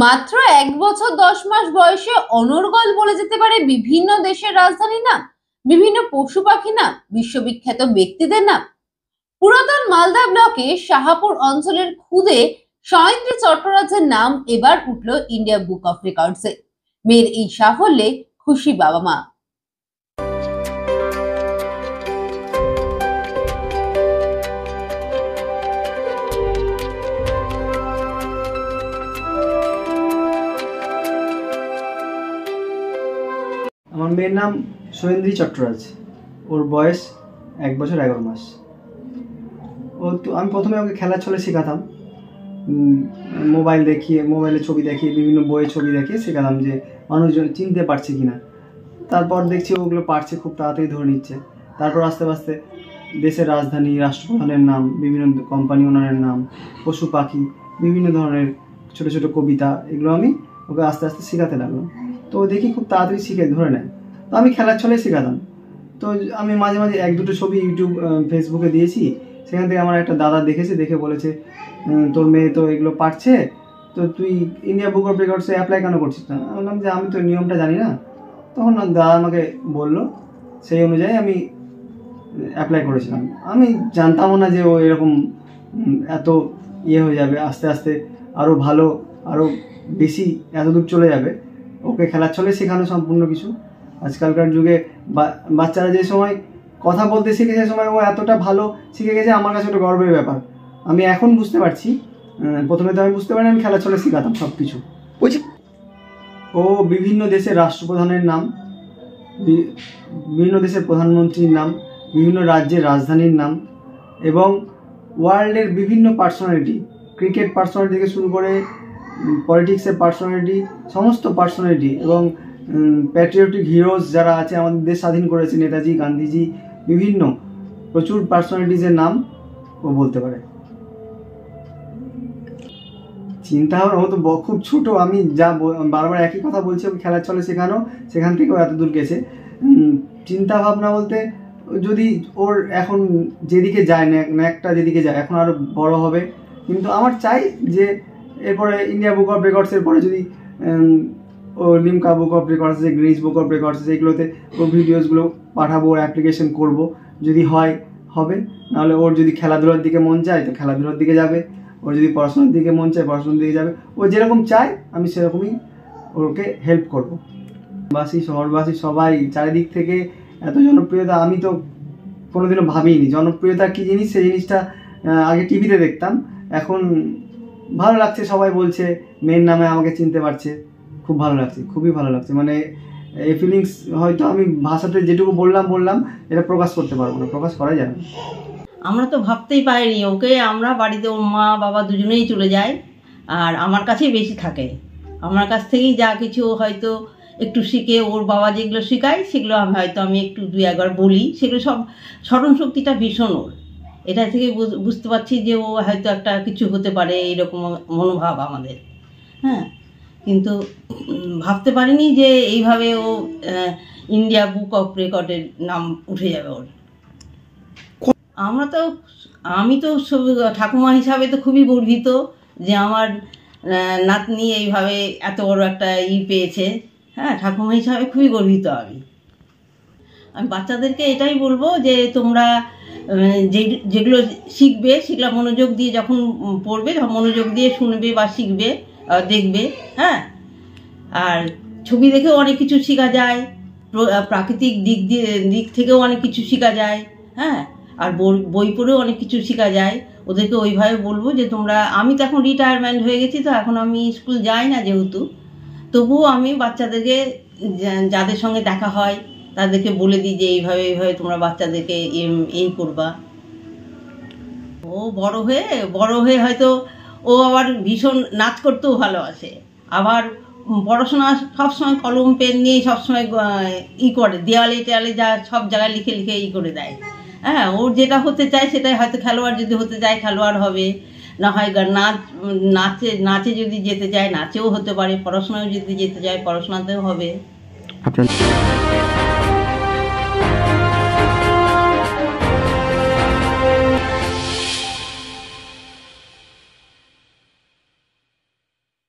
মাত্র 1 বছর 10 মাস বয়সে অনর্গল বলে যেতে পারে বিভিন্ন দেশের রাজধানী নাম, বিভিন্ন পশু পাখি নাম, বিশ্ববিখ্যাত ব্যক্তিদের নাম। পুরাতন মালদা ব্লকে শাহাপুর অঞ্চলের খুদে সয়ন্দ্রী চট্টরাজের নাম এবার উঠল ইন্ডিয়া বুক অফ রেকর্ডসে। মেয়ের এই সাফল্যে খুশি বাবা মা। আমার মেয়ের নাম সয়ন্দ্রী চট্টরাজ। ওর বয়স 1 বছর 11 মাস। আমি প্রথমে ওকে খেলার ছলে শেখাতাম, মোবাইলে ছবি দেখিয়ে, বিভিন্ন বইয়ে ছবি দেখিয়ে শেখাতাম যে মানুষজন চিনতে পারছে কিনা। তারপর দেখছি ওগুলো পারছে, খুব তাড়াতাড়ি ধরে নিচ্ছে। তারপর আস্তে আস্তে দেশের রাজধানী, রাষ্ট্রপ্রধানের নাম, বিভিন্ন কোম্পানি ওনারের নাম, পশু পাখি, বিভিন্ন ধরনের ছোটো ছোটো কবিতা, এগুলো আমি ওকে আস্তে আস্তে শেখাতে লাগলাম। তো দেখি খুব তাড়াতাড়ি শিখে ধরে নেয়। তো আমি খেলার ছলে শেখাতাম। তো আমি মাঝে মাঝে 1-2টো ছবি ইউটিউব ফেসবুকে দিয়েছি। সেখান থেকে আমার একটা দাদা দেখে বলেছে, তোর মেয়ে তো এগুলো পারছে, তো তুই ইন্ডিয়া বুক অফ রেকর্ডসে অ্যাপ্লাই কেন করছিস না? আমি বললাম যে আমি তো নিয়মটা জানি না। তখন দাদা আমাকে বললো, সেই অনুযায়ী আমি অ্যাপ্লাই করেছিলাম। আমি জানতামও না যে ও এরকম এত হয়ে যাবে, আস্তে আস্তে আরও ভালো, আরও বেশি এতদূর চলে যাবে। ওকে খেলার ছলে শেখানো সম্পূর্ণ কিছু। আজকালকার যুগে বাচ্চারা যে সময় কথা বলতে শিখে, সে সময় ও এতটা ভালো শিখে গেছে, আমার কাছে ওটা গর্বের ব্যাপার। আমি এখন বুঝতে পারছি, প্রথমে তো আমি বুঝতে পারিনি, আমি খেলার ছলে শেখাতাম সব কিছু। ও বিভিন্ন দেশের রাষ্ট্রপ্রধানের নাম, বিভিন্ন দেশের প্রধানমন্ত্রীর নাম, বিভিন্ন রাজ্যের রাজধানীর নাম এবং ওয়ার্ল্ডের বিভিন্ন পার্সোনালিটি, ক্রিকেট পার্সোনালিটি থেকে শুরু করে পলিটিক্সের পার্সোনালিটি, সমস্ত পার্সোনালিটি এবং প্যাট্রিয়টিক হিরোজ যারা আছে, আমাদের দেশ স্বাধীন করেছে, নেতাজি, গান্ধীজি, বিভিন্ন প্রচুর পার্সোনালিটিজের নাম ও বলতে পারে। চিন্তা ভাবনা ও তো খুব ছোটো। আমি যা বারবার একই কথা বলছি, ওকে খেলার ছলে শেখানো, সেখান থেকেও এত দূর গেছে। চিন্তা ভাবনা বলতে, যদি ওর এখন যেদিকে যায়, ন্যাকটা যেদিকে যায়, এখন আরও বড় হবে। কিন্তু আমার চাই যে এরপরে ইন্ডিয়া বুক অফ রেকর্ডসের পরে যদি ও Limca book of records, Greenwich book of records, এগুলোতে ওর ভিডিওসগুলো পাঠাবো, ওর অ্যাপ্লিকেশন করব। যদি হয় হবে, নাহলে ওর যদি খেলাধুলার দিকে মন চায় তো খেলাধুলার দিকে যাবে, ওর যদি পড়াশোনার দিকে মন চায় পড়াশোনার দিকে যাবে। ও যেরকম চায় আমি সেরকমই ওকে হেল্প করব। শহরবাসী সবাই চারিদিক থেকে এত জনপ্রিয়তা, আমি তো কোনোদিনও ভাবিনি জনপ্রিয়তা কী জিনিস। সেই জিনিসটা আগে টিভিতে দেখতাম, এখন ভালো লাগছে। সবাই বলছে মেয়ের নামে আমাকে চিনতে পারছে, খুব ভালো লাগছে, খুবই ভালো লাগছে। মানে এই ফিলিংস হয়তো আমি ভাষাতে যেটুকু বললাম এটা প্রকাশ করতে পারবো না, প্রকাশ করা যাবে না। আমরা তো ভাবতেই পারিনি। ওকে আমরা বাড়িতে ওর মা বাবা দুজনেই চলে যায়, আর আমার কাছেই বেশি থাকে। আমার কাছ থেকেই যা কিছু হয়তো একটু শিখে, ওর বাবা যেগুলো শেখায় সেগুলো আমি একটু 2-1বার বলি। সেগুলো সব স্মরণশক্তিটা ভীষণ ওর। এটা থেকে বুঝতে পারছি যে ও হয়তো একটা কিছু হতে পারে, এইরকম মনোভাব আমাদের। হ্যাঁ, কিন্তু ভাবতে পারিনি যে এইভাবে ও ইন্ডিয়া বুক অফ রেকর্ডের নাম উঠে যাবে ওর। আমি তো ঠাকুমা হিসাবে তো খুবই গর্বিত যে আমার নাতনি এইভাবে এত বড় একটা পেয়েছে। হ্যাঁ, ঠাকুমা হিসাবে খুবই গর্বিত আমি। বাচ্চাদেরকে এটাই বলবো যে তোমরা যেগুলো শিখবে সেগুলো মনোযোগ দিয়ে যখন পড়বে, তখন মনোযোগ দিয়ে শুনবে বা শিখবে, দেখবে। হ্যাঁ, আর ছবি দেখেও অনেক কিছু শেখা যায়, প্রাকৃতিক দিক থেকেও অনেক কিছু শেখা যায়। হ্যাঁ, আর বই পড়েও অনেক কিছু শেখা যায়। ওদেরকে ওইভাবে বলবো যে তোমরা, আমি তো এখন রিটায়ারমেন্ট হয়ে গেছি, তো এখন আমি স্কুল যাই না যেহেতু, তবুও আমি বাচ্চাদেরকে যাদের সঙ্গে দেখা হয় তাদেরকে বলে দিই যে এইভাবে তোমরা বাচ্চাদেরকে এই করবা। ও বড় হয়ে হয়তো ও আবার ভীষণ নাচ করতেও ভালোবাসে, আবার পড়াশোনা সবসময় কলম পেন নিয়ে সবসময় করে, দেয়ালে যা সব জায়গায় লিখে করে দেয়। হ্যাঁ, ওর যেটা হতে চায় সেটাই, হয়তো খেলোয়াড় যদি হতে চায় খেলোয়াড় হবে, না হয় নাচে যদি যেতে চায় নাচেও হতে পারে, পড়াশোনায় যদি যেতে চায় পড়াশোনাতেও হবে।